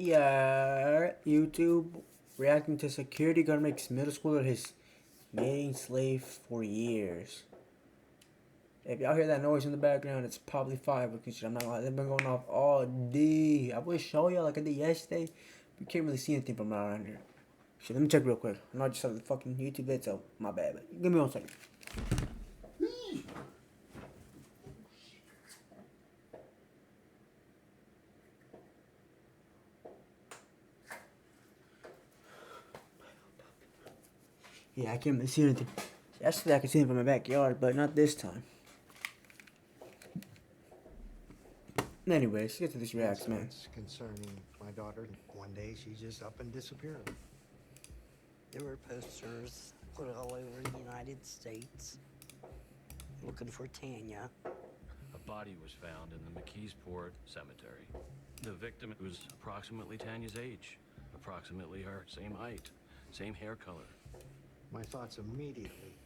Yeah, YouTube reacting to security guard makes middle schooler his main slave for years. If y'all hear that noise in the background, it's probably fireworks and shit. I'm not gonna lie, they've been going off all day. I wish show y'all like I did yesterday. You can't really see anything from around here. Shit, let me check real quick. I know I just saw the fucking YouTube vid, so my bad. But give me 1 second. Yeah, I can't really see anything. Yesterday I could see him from my backyard, but not this time. Anyways, let's get to this reaction, man. Concerning my daughter, one day she just up and disappeared. There were posters put all over the United States looking for Tanya. A body was found in the McKeesport Cemetery. The victim was approximately Tanya's age, approximately her same height, same hair color. My thoughts immediately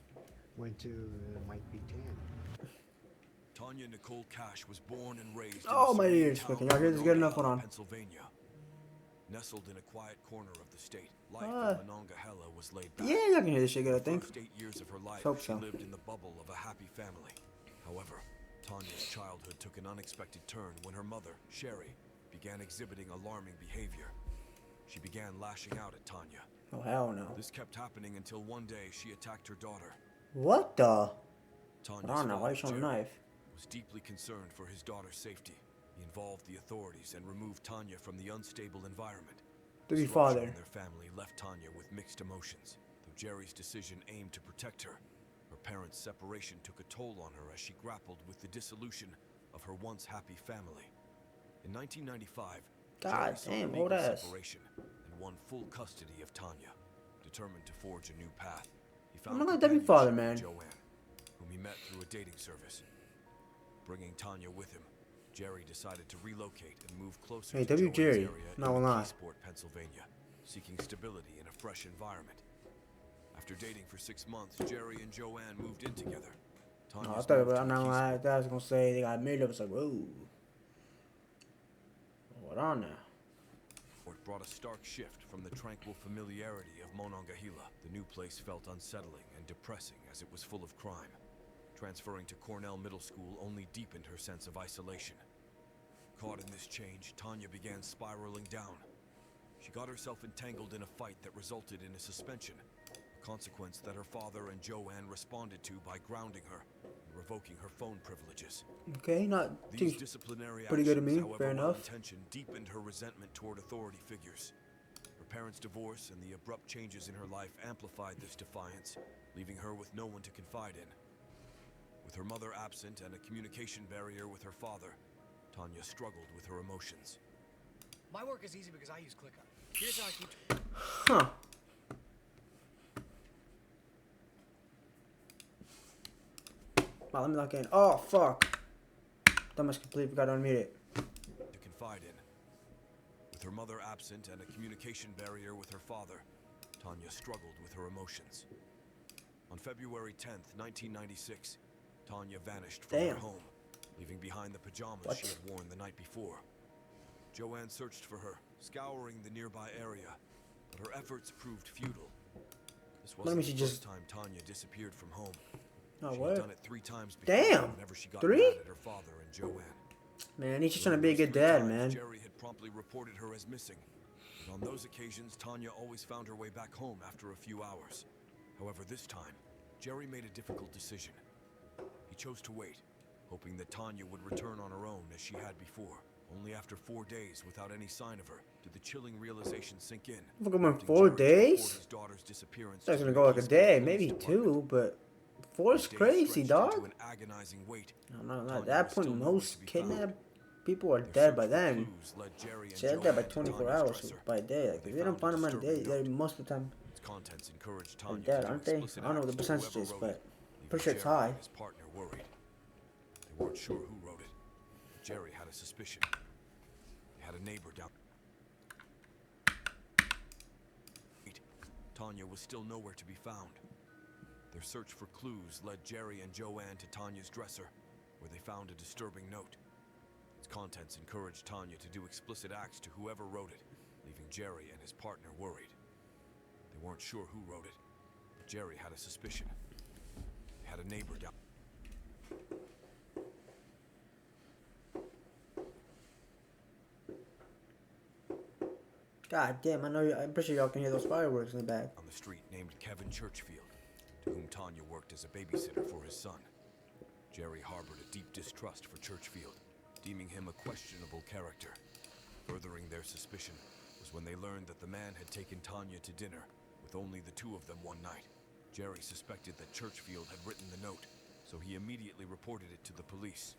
went to might be Tanya. Tanya Nicole Cash was born and raised Oh, in my the ears. town Fucking, y'all hear this good enough? Hold on. Pennsylvania. Nestled in a quiet corner of the state, life in Monongahela was laid back. Yeah, y'all can hear this shit good, I think. The first 8 years of her life, Hope she so. lived in the bubble of a happy family. However, Tanya's childhood took an unexpected turn when her mother, Sherry, began exhibiting alarming behavior. She began lashing out at Tanya. Oh, hell no. This kept happening until one day she attacked her daughter. What the? Tanya's I don't know. Why you father, showing a Jerry, knife? was deeply concerned for his daughter's safety. He involved the authorities and removed Tanya from the unstable environment. To be Disruption father. in their family left Tanya with mixed emotions. Though Jerry's decision aimed to protect her, her parents' separation took a toll on her as she grappled with the dissolution of her once happy family. In 1995, God Jerry sought damn, legal old ass. separation and won full custody of Tanya. Determined to forge a new path, he I'm found not gonna let that be father, companionship man. with Joanne, whom he met through a dating service. Bringing Tanya with him, Jerry decided to relocate and move closer Hey, to W. Joanne's Jerry, area not in gonna lie. McKeesport, Pennsylvania, seeking stability in a fresh environment. After dating for 6 months, Jerry and Joanne moved in together. Oh, I Tanya's thought, move but to I'm not gonna lie. I McKeesport thought I was gonna say they got married. I was like, whoa. Hold on now. brought a stark shift from the tranquil familiarity of Monongahela. The new place felt unsettling and depressing as it was full of crime. Transferring to Cornell Middle School only deepened her sense of isolation. Caught in this change, Tanya began spiraling down. She got herself entangled in a fight that resulted in a suspension, a consequence that her father and Joanne responded to by grounding her and revoking her phone privileges. Okay, not These too disciplinary pretty good to actions, me. however Fair enough. well-intentioned, deepened her resentment toward authority figures. Her parents' divorce and the abrupt changes in her life amplified this defiance, leaving her with no one to confide in. With her mother absent and a communication barrier with her father, Tanya struggled with her emotions. My work is easy because I use ClickUp. Here's how I keep... Huh. Wow, let me lock in. Oh, fuck. That must completely forgot to unmute it. To confide in. With her mother absent and a communication barrier with her father, Tanya struggled with her emotions. On February 10th, 1996, Tanya vanished from her home, leaving behind the pajamas she had worn the night before. Joanne searched for her, scouring the nearby area, but her efforts proved futile. This wasn't the first time Tanya disappeared from home. She had done it 3 times before. Whenever she got mad at her father and Joanne. Man, he's just trying to be a good dad, man. Jerry had promptly reported her as missing. But on those occasions, Tanya always found her way back home after a few hours. However, this time, Jerry made a difficult decision. He chose to wait, hoping that Tanya would return on her own as she had before. Only after 4 days without any sign of her did the chilling realization sink in. Look at 4 days? That's gonna go like a day, maybe 2, but 4 is crazy, dog. At that point, most kidnapped people are dead by then. They're dead by 24 hours by day. Like, if they don't find them on a day, they're most of the time are dead, aren't they? I don't know what the percentage is, but I'm pretty sure it's high. His partner worried. They weren't sure who wrote it, but Jerry had a suspicion. He had a neighbor down. Tanya was still nowhere to be found. Their search for clues led Jerry and Joanne to Tanya's dresser, where they found a disturbing note. Its contents encouraged Tanya to do explicit acts to whoever wrote it, leaving Jerry and his partner worried. They weren't sure who wrote it, but Jerry had a suspicion. He had a neighbor down. God damn, I'm pretty sure y'all can hear those fireworks in the back. On the street named Kevin Churchfield, to whom Tanya worked as a babysitter for his son. Jerry harbored a deep distrust for Churchfield, deeming him a questionable character. Furthering their suspicion was when they learned that the man had taken Tanya to dinner with only the two of them one night. Jerry suspected that Churchfield had written the note, so he immediately reported it to the police.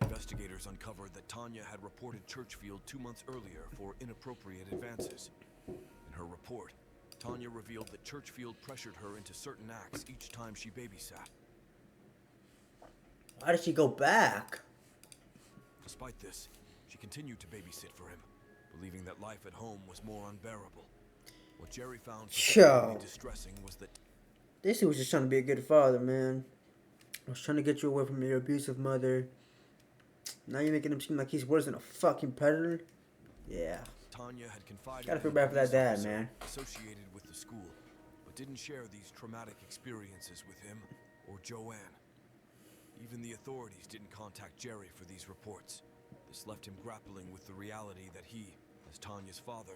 Investigators uncovered that Tanya had reported Churchfield 2 months earlier for inappropriate advances. In her report, Tanya revealed that Churchfield pressured her into certain acts each time she babysat. Why did she go back? Despite this, she continued to babysit for him, believing that life at home was more unbearable. What Jerry found particularly distressing was that this dude was just trying to be a good father, man. I was trying to get you away from your abusive mother. Now you're making him seem like he's worse than a fucking predator? Yeah. Tanya had confided Gotta feel in bad for that dad, officer man. associated with the school, but didn't share these traumatic experiences with him or Joanne. Even the authorities didn't contact Jerry for these reports. This left him grappling with the reality that he, as Tanya's father,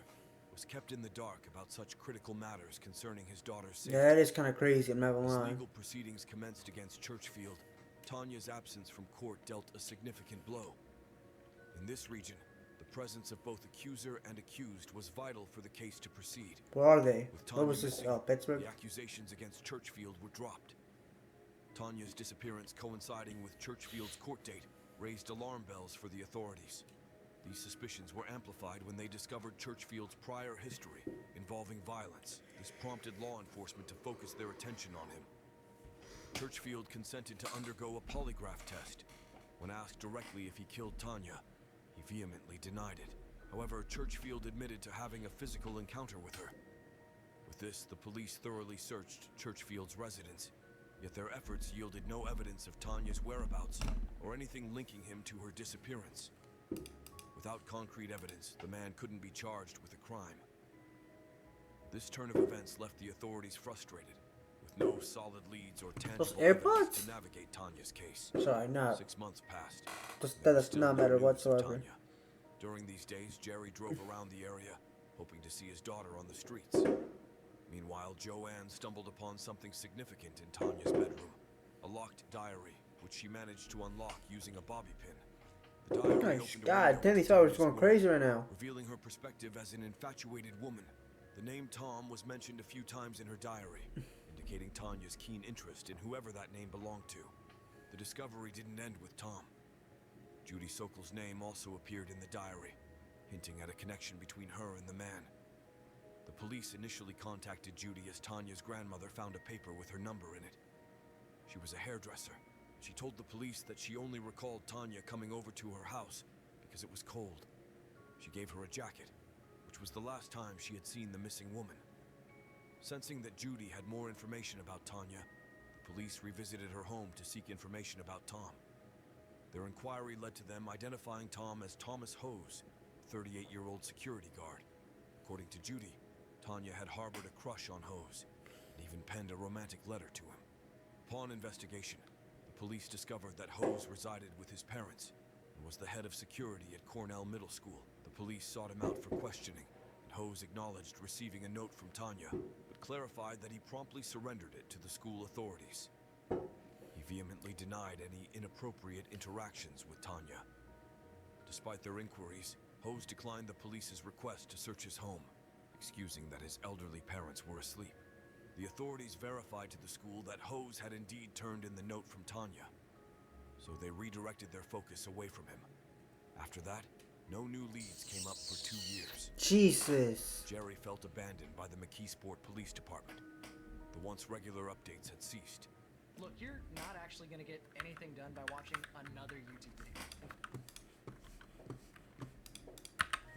was kept in the dark about such critical matters concerning his daughter's safety. Yeah, that is kind of crazy, I'm not gonna As lie. legal proceedings commenced against Churchfield, Tanya's absence from court dealt a significant blow. In this region, the presence of both accuser and accused was vital for the case to proceed. Where are they? With Tanya What was this? missing, Oh, Pittsburgh? the accusations against Churchfield were dropped. Tanya's disappearance coinciding with Churchfield's court date raised alarm bells for the authorities. These suspicions were amplified when they discovered Churchfield's prior history involving violence. This prompted law enforcement to focus their attention on him. Churchfield consented to undergo a polygraph test. When asked directly if he killed Tanya, he vehemently denied it. However, Churchfield admitted to having a physical encounter with her. With this, the police thoroughly searched Churchfield's residence, yet their efforts yielded no evidence of Tanya's whereabouts or anything linking him to her disappearance. Without concrete evidence, the man couldn't be charged with a crime. This turn of events left the authorities frustrated, with no solid leads or tangible evidence to navigate Tanya's case. Sorry, not. 6 months passed. That does not matter whatsoever. During these days, Jerry drove around the area, hoping to see his daughter on the streets. Meanwhile, Joanne stumbled upon something significant in Tanya's bedroom, a locked diary, which she managed to unlock using a bobby pin. The diary opened God damn, these hours going crazy right now. revealing her perspective as an infatuated woman. The name Tom was mentioned a few times in her diary, indicating Tanya's keen interest in whoever that name belonged to. The discovery didn't end with Tom. Judy Sokol's name also appeared in the diary, hinting at a connection between her and the man. The police initially contacted Judy as Tanya's grandmother found a paper with her number in it. She was a hairdresser. She told the police that she only recalled Tanya coming over to her house because it was cold. She gave her a jacket, which was the last time she had seen the missing woman. Sensing that Judy had more information about Tanya, the police revisited her home to seek information about Tom. Their inquiry led to them identifying Tom as Thomas Hose, a 38-year-old security guard. According to Judy, Tanya had harbored a crush on Hose and even penned a romantic letter to him. Upon investigation, the police discovered that Hose resided with his parents and was the head of security at Cornell Middle School. The police sought him out for questioning, and Hose acknowledged receiving a note from Tanya, but clarified that he promptly surrendered it to the school authorities. He vehemently denied any inappropriate interactions with Tanya. Despite their inquiries, Hose declined the police's request to search his home, excusing that his elderly parents were asleep. The authorities verified to the school that Hose had indeed turned in the note from Tanya, so they redirected their focus away from him. After that, no new leads came up for 2 years. Jesus. Jerry felt abandoned by the McKeesport Police Department. The once regular updates had ceased. Look, you're not actually going to get anything done by watching another YouTube video.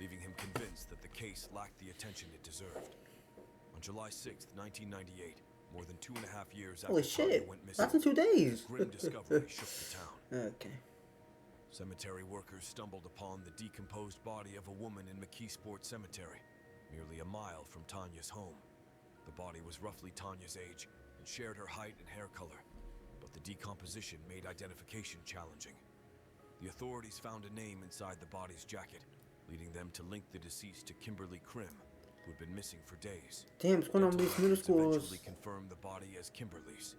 Leaving him convinced that the case lacked the attention it deserved. On July 6th, 1998, more than 2.5 years Holy after Tanya shit. went missing, That's in 2 days. a grim discovery shook the town. Okay. Cemetery workers stumbled upon the decomposed body of a woman in McKeesport Cemetery. merely a mile from Tanya's home. The body was roughly Tanya's age and shared her height and hair color, but the decomposition made identification challenging. The authorities found a name inside the body's jacket, leading them to link the deceased to Kimberly Krim, who had been missing for days. Damn, what's going on with these middle schools? Eventually confirmed the body as Kimberly's,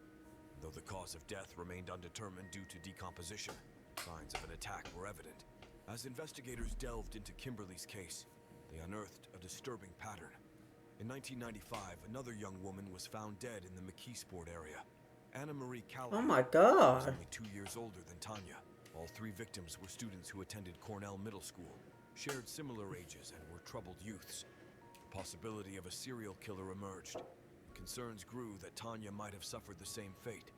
though the cause of death remained undetermined due to decomposition. Signs of an attack were evident. As investigators delved into Kimberly's case, they unearthed a disturbing pattern. In 1995, another young woman was found dead in the McKeesport area. Anna Marie Callahan Oh my was god. only 2 years older than Tanya. All 3 victims were students who attended Cornell Middle School, shared similar ages, and were troubled youths. The possibility of a serial killer emerged. Concerns grew that Tanya might have suffered the same fate.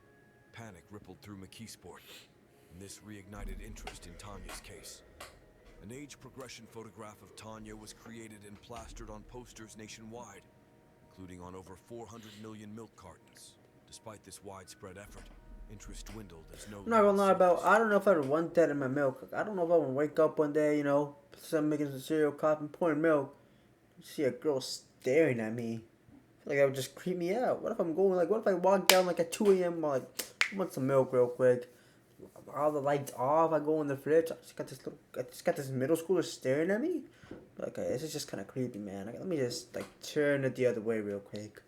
Panic rippled through McKeesport, and this reignited interest in Tanya's case. An age progression photograph of Tanya was created and plastered on posters nationwide, including on over 400 million milk cartons. Despite this widespread effort, interest dwindled as no... I'm not gonna lie about, I don't know if I would want that in my milk. I don't know if I would wake up one day, you know, some making some cereal, coffee, pouring milk, see a girl staring at me. I feel like that would just creep me out. What if I'm going, like, what if I walk down like at 2 a.m. like, I want some milk real quick. All the lights off, I go in the fridge, I just got this middle schooler staring at me. Like, this is just kind of creepy, man. Like, let me just, like, turn it the other way real quick.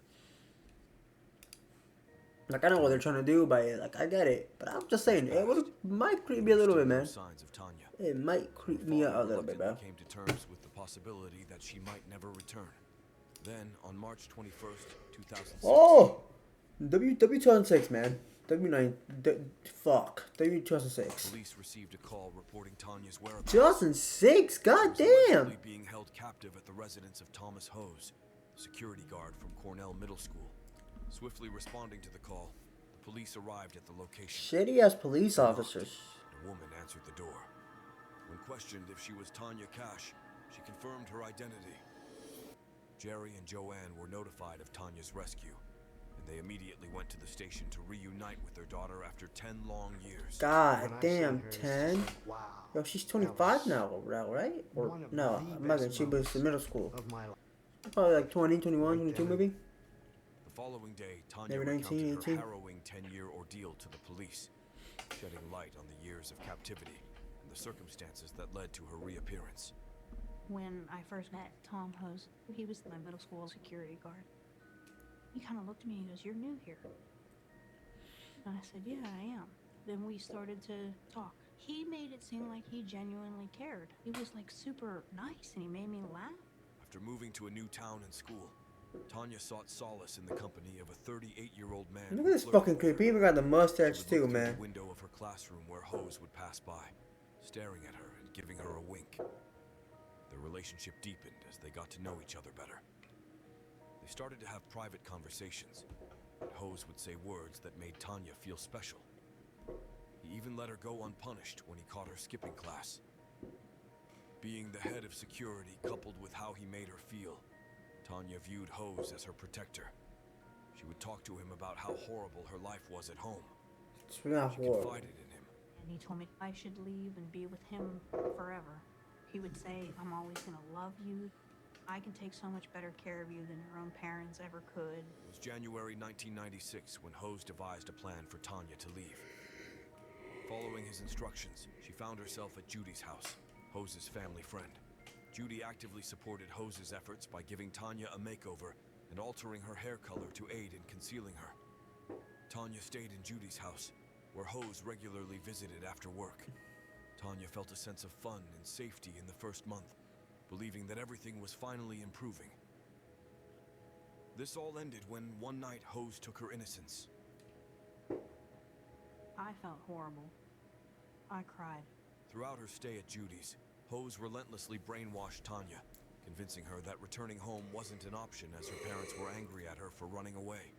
Like, I know what they're trying to do by it. Like, I get it. But I'm just saying, it might creep me a little bit, man. Signs of Tanya. It might creep me out a little bit, bro. Came to terms with the possibility that she might never return. Then, on March 21st, 2006... Oh! W2006, man. W2006. Police received a call reporting Tanya's whereabouts. 2006? God damn! Being held captive at the residence of Thomas Hose, a security guard from Cornell Middle School. Swiftly responding to the call, the police arrived at the location. Shitty ass police officers. A woman answered the door. When questioned if she was Tanya Cash, she confirmed her identity. Jerry and Joanne were notified of Tanya's rescue, and they immediately went to the station to reunite with their daughter after 10 long years. God damn, 10? Wow. Yo, she's 25 now, right? Or, no, I'm not gonna, she was in middle school. Of my life. Probably like 20, 21, 22 maybe? The following day, Tanya Maybe 19, recounted 18. her harrowing 10-year ordeal to the police, shedding light on the years of captivity and the circumstances that led to her reappearance. When I first met Tom Hose, he was my middle school security guard. He kind of looked at me and he goes, "You're new here." And I said, "Yeah, I am." Then we started to talk. He made it seem like he genuinely cared. He was like super nice and he made me laugh. After moving to a new town and school, Tanya sought solace in the company of a 38-year-old man. Look at this fucking creep. He even got the mustache She would too, look through man. the window of her classroom where Hose would pass by, staring at her and giving her a wink. Their relationship deepened as they got to know each other better. They started to have private conversations, and Hose would say words that made Tanya feel special. He even let her go unpunished when he caught her skipping class. Being the head of security coupled with how he made her feel, Tanya viewed Hose as her protector. She would talk to him about how horrible her life was at home. It's not She horrible. confided in him. And he told me I should leave and be with him forever. He would say, "I'm always gonna love you. I can take so much better care of you than your own parents ever could." It was January 1996 when Hose devised a plan for Tanya to leave. Following his instructions, she found herself at Judy's house, Hose's family friend. Judy actively supported Hose's efforts by giving Tanya a makeover and altering her hair color to aid in concealing her. Tanya stayed in Judy's house, where Hose regularly visited after work. Tanya felt a sense of fun and safety in the first month, believing that everything was finally improving. This all ended when one night Hose took her innocence. I felt horrible. I cried. Throughout her stay at Judy's, Hose relentlessly brainwashed Tanya, convincing her that returning home wasn't an option as her parents were angry at her for running away.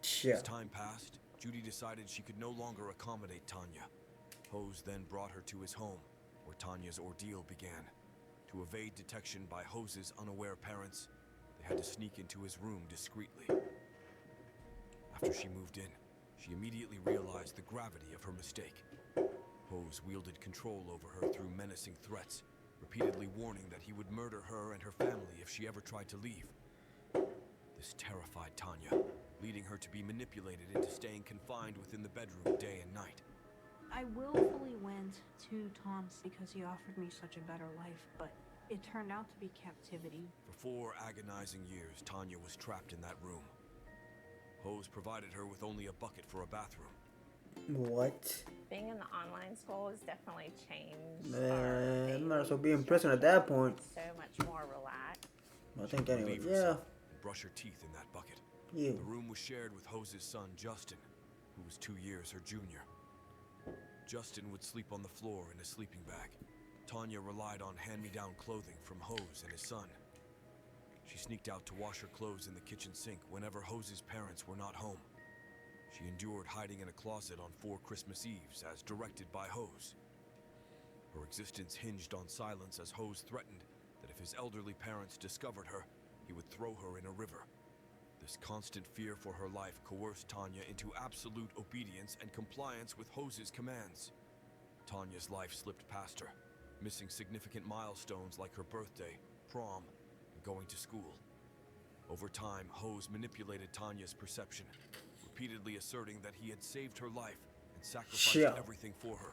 Shit. As time passed, Judy decided she could no longer accommodate Tanya. Hose then brought her to his home, where Tanya's ordeal began. To evade detection by Hose's unaware parents, they had to sneak into his room discreetly. After she moved in, she immediately realized the gravity of her mistake. Hose wielded control over her through menacing threats, repeatedly warning that he would murder her and her family if she ever tried to leave. This terrified Tanya, leading her to be manipulated into staying confined within the bedroom day and night. I willfully went to Tom's because he offered me such a better life, but it turned out to be captivity. For 4 agonizing years, Tanya was trapped in that room. Hose provided her with only a bucket for a bathroom. What? Being in the online school has definitely changed. Man, I might as well be in daily prison at that structure. point. So much more relaxed. I think anyway. Relieve Yeah. herself and brush her teeth in that bucket. You. The room was shared with Hose's son, Justin, who was 2 years her junior. Justin would sleep on the floor in a sleeping bag. Tanya relied on hand-me-down clothing from Hose and his son. She sneaked out to wash her clothes in the kitchen sink whenever Hose's parents were not home. She endured hiding in a closet on 4 Christmas Eves as directed by Hose. Her existence hinged on silence as Hose threatened that if his elderly parents discovered her, he would throw her in a river. This constant fear for her life coerced Tanya into absolute obedience and compliance with Hose's commands. Tanya's life slipped past her, missing significant milestones like her birthday, prom, and going to school. Over time, Hose manipulated Tanya's perception, repeatedly asserting that he had saved her life and sacrificed everything for her.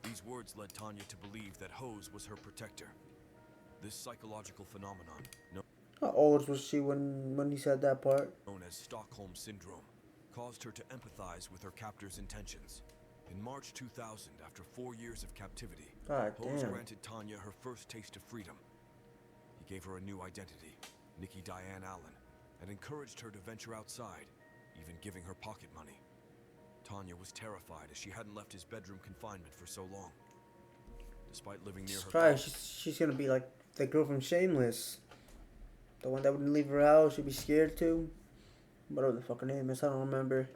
These words led Tanya to believe that Hose was her protector. This psychological phenomenon, How old was she when he said that part? known as Stockholm Syndrome, caused her to empathize with her captor's intentions. In March 2000, after 4 years of captivity, God Hose damn. granted Tanya her first taste of freedom. He gave her a new identity, Nikki Diane Allen, and encouraged her to venture outside, even giving her pocket money. Tanya was terrified as she hadn't left his bedroom confinement for so long. Despite living near her Probably she's gonna be like the girl from Shameless. The one that wouldn't leave her house, she'd be scared too. Whatever the fuck her name is, I don't remember.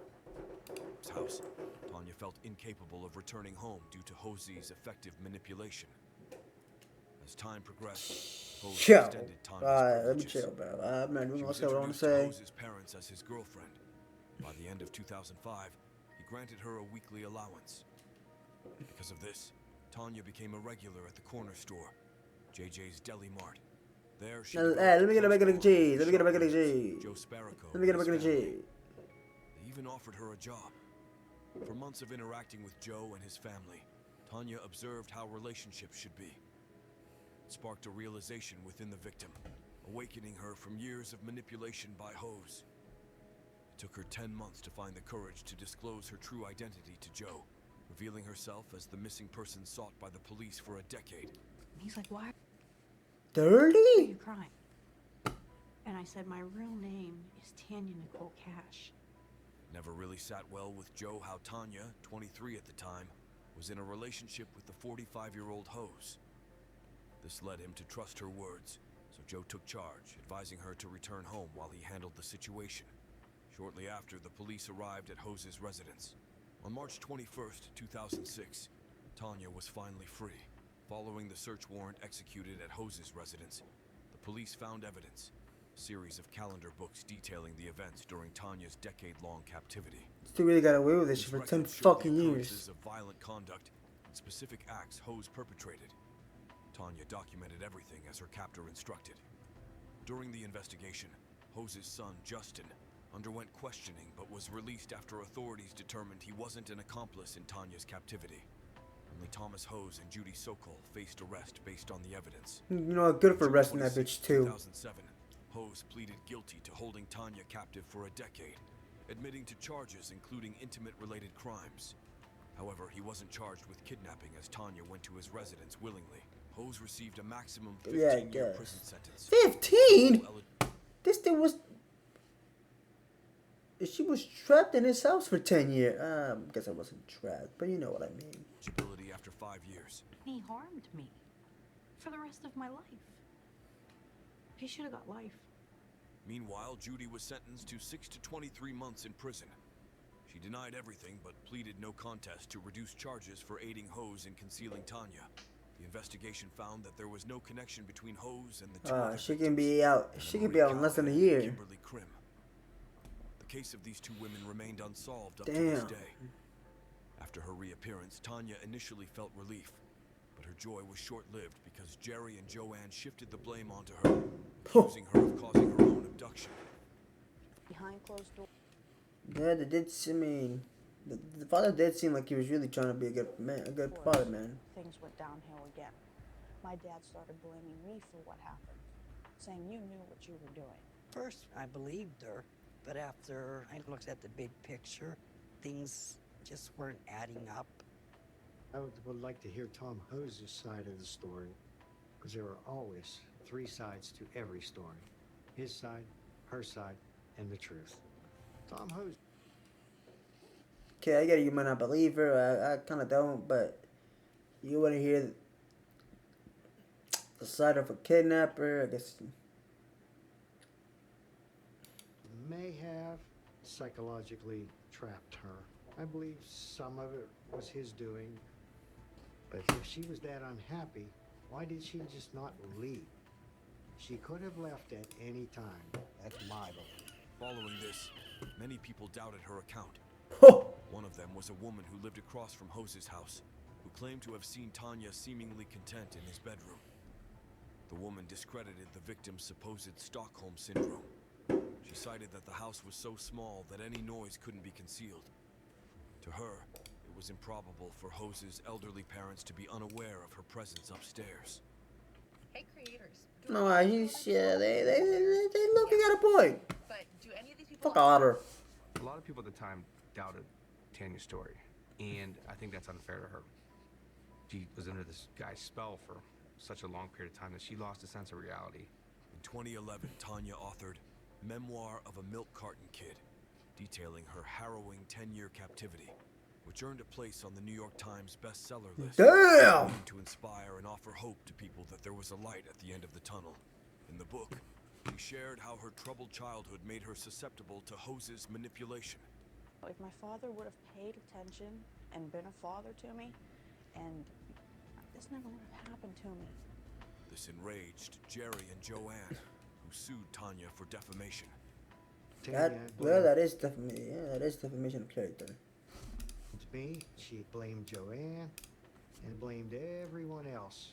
house, Tanya felt incapable of returning home due to Hose's effective manipulation. As time progressed, Hose Yo, extended Tanya's alright, let me privileges. chill, bro. I'm not even She gonna was say what I want to introduced say. to Hose's parents as his girlfriend. By the end of 2005, he granted her a weekly allowance. Because of this, Tanya became a regular at the corner store, JJ's Deli Mart. There she Hey, let me get a bacon and cheese. Let me get a bacon and cheese. Joe Sparico Let me get a and bacon and his family. cheese. They even offered her a job. For months of interacting with Joe and his family, Tanya observed how relationships should be. It sparked a realization within the victim, awakening her from years of manipulation by Hose. It took her 10 months to find the courage to disclose her true identity to Joe, revealing herself as the missing person sought by the police for a decade. And he's like, why are Dirty? you crying? And I said, my real name is Tanya Nicole Cash. Never really sat well with Joe how Tanya, 23 at the time, was in a relationship with the 45-year-old Hose. This led him to trust her words, so Joe took charge, advising her to return home while he handled the situation. Shortly after, the police arrived at Hose's residence. On March 21st, 2006, Tanya was finally free. Following the search warrant executed at Hose's residence, the police found evidence. A series of calendar books detailing the events during Tanya's decade-long captivity. Still really got away with this These shit for 10 records showed fucking the years. occurrences of violent conduct and specific acts Hose perpetrated. Tanya documented everything as her captor instructed. During the investigation, Hose's son, Justin, underwent questioning but was released after authorities determined he wasn't an accomplice in Tanya's captivity. Only Thomas Hose and Judy Sokol faced arrest based on the evidence. You know, good for On June arresting that 26, bitch too. 2007, Hose pleaded guilty to holding Tanya captive for a decade, admitting to charges including intimate-related crimes. However, he wasn't charged with kidnapping as Tanya went to his residence willingly. Hose received a maximum Yeah, I 15-year guess. prison sentence. 15? This thing was... She was trapped in his house for 10 years. I guess I wasn't trapped, but you know what I mean. Eligibility after 5 years. He harmed me for the rest of my life. He should have got life. Meanwhile, Judy was sentenced to 6 to 23 months in prison. She denied everything but pleaded no contest to reduce charges for aiding Hose in concealing Tanya. The investigation found that there was no connection between Hose and the two other She can victims, be out. Anna She can Marie be out in less than a Callahan and year. Kimberly Krim. The case of these two women remained unsolved up to this Damn. day. After her reappearance, Tanya initially felt relief, but her joy was short-lived because Jerry and Joanne shifted the blame onto her, accusing her of causing her own abduction. Behind closed doors. Yeah, they did. I mean, the father did seem like he was really trying to be a good man, a good father, man. Things went downhill again. My dad started blaming me for what happened, saying you knew what you were doing. First, I believed her, but after I looked at the big picture, things just weren't adding up. I would like to hear Tom Hose's side of the story, because there are always three sides to every story. His side, her side, and the truth. Tom Hose. Okay, I get it. You might not believe her. I kind of don't, but you want to hear the side of a kidnapper, I guess. May have psychologically trapped her. I believe some of it was his doing. But if she was that unhappy, why did she just not leave? She could have left at any time. That's my belief. Following this, many people doubted her account. One of them was a woman who lived across from Hose's house, who claimed to have seen Tanya seemingly content in his bedroom. The woman discredited the victim's supposed Stockholm syndrome. She cited that the house was so small that any noise couldn't be concealed. To her, it was improbable for Hose's elderly parents to be unaware of her presence upstairs. Hey, creators. No, they looking at a point. But do any of these people... Fuck Otter. A lot of people at the time doubted Tanya's story, and I think that's unfair to her. She was under this guy's spell for such a long period of time that she lost a sense of reality. In 2011, Tanya authored Memoir of a Milk Carton Kid, detailing her harrowing 10-year captivity, which earned a place on the New York Times bestseller list. Damn! To inspire and offer hope to people that there was a light at the end of the tunnel. In the book, she shared how her troubled childhood made her susceptible to Hose's manipulation. If my father would have paid attention and been a father to me, and this never would have happened to me. This enraged Jerry and Joanne, who sued Tanya for defamation. That is defamation. Yeah, that is defamation of character. To me, she blamed Joanne and blamed everyone else.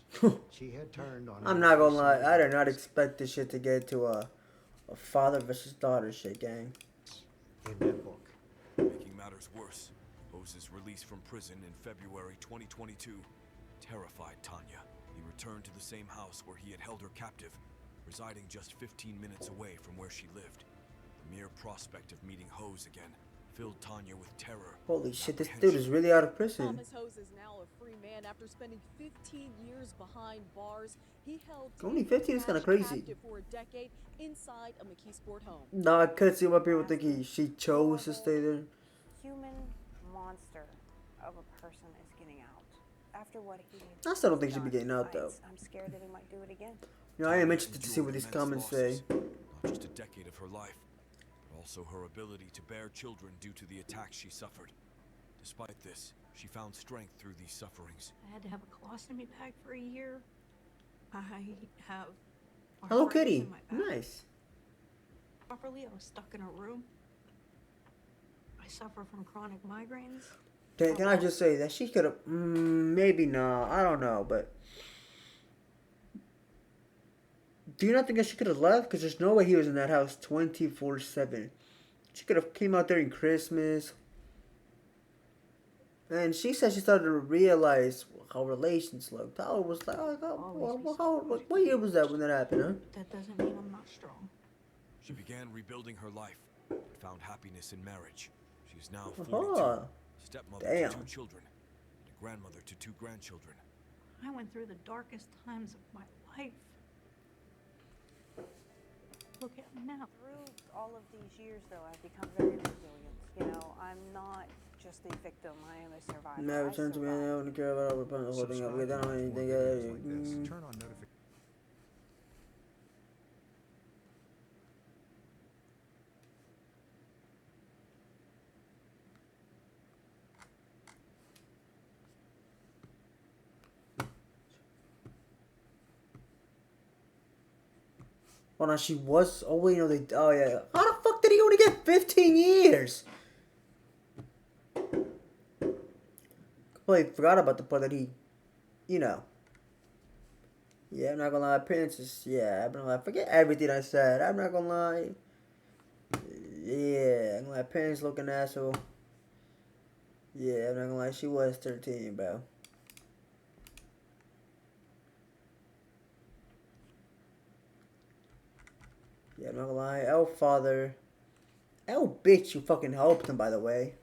She had turned on. I'm not gonna lie. I did not expect this shit to get to a father versus daughter shit, gang. In that book. Making matters worse, Hose's release from prison in February 2022 terrified Tanya. He returned to the same house where he had held her captive, residing just 15 minutes away from where she lived. The mere prospect of meeting Hose again filled Tanya with terror. Holy shit, this dude is really out of prison. Thomas Hose is now a free man after spending 15 years behind bars. He held only 15 is kind of crazy. For a decade inside a McKeesport home. No, I could see why people think she chose to stay there. Human monster of a person is getting out. After what he I still don't think she'd be getting out though. I'm scared that he might do it again. You know, I am interested to see what these comments say. Not just a decade of her life, but also her ability to bear children due to the attacks she suffered. Despite this, she found strength through these sufferings. I had to have a colostomy bag for a year. I have Hello Kitty. Nice. Properly, I was stuck in a room. I suffer from chronic migraines. Can I just say that she could have, maybe not, I don't know, but do you not think that she could have left? Because there's no way he was in that house 24/7. She could have came out during Christmas. And she said she started to realize how relations looked. How it was like, what year was that when that happened, huh? That doesn't mean I'm not strong. She began rebuilding her life and found happiness in marriage. She is now 42, stepmother to 2 children, and a grandmother to 2 grandchildren. I went through the darkest times of my life. Look at me now. Through all of these years, though, I've become very resilient. You know, I'm not just a victim. I am a survivor. Never turn to me. I don't care about holding up. We don't have anything. Turn on notifications. Oh, no, she was. Oh, wait, no, they. Oh, yeah. How the fuck did he only get 15 years? Completely forgot about the part that he, you know, Yeah, I'm not gonna lie, Princess. Yeah, I'm not gonna lie. Forget everything I said. I'm not gonna lie. Yeah, I'm gonna lie. Parents looking asshole. Yeah, I'm not gonna lie. She was 13, bro. Yeah, I'm not gonna lie. Oh, father. Oh, bitch, you fucking helped him, by the way.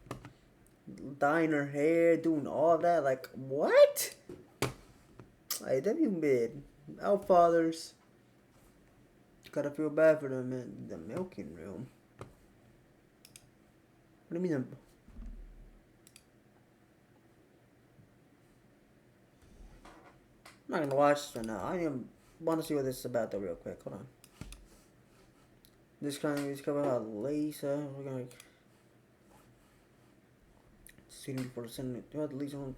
Dyeing her hair, doing all that. Like, what? Hey, that you mid. Oh, fathers. Gotta feel bad for them in the milking room. What do you mean? I'm not gonna watch this right now. I want to see what this is about, though, real quick. Hold on. This kind of cover about Lisa. We're gonna see him before the Senate. What Lisa on?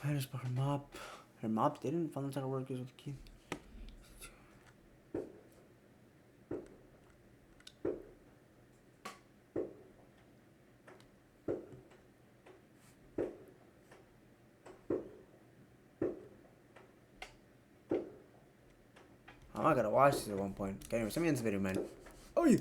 Managed by her mop. Her mop didn't. Valentine workers with kid. Oh, I gotta watch this at one point. Okay, anyway, send me in this video, man. Oh, yeah.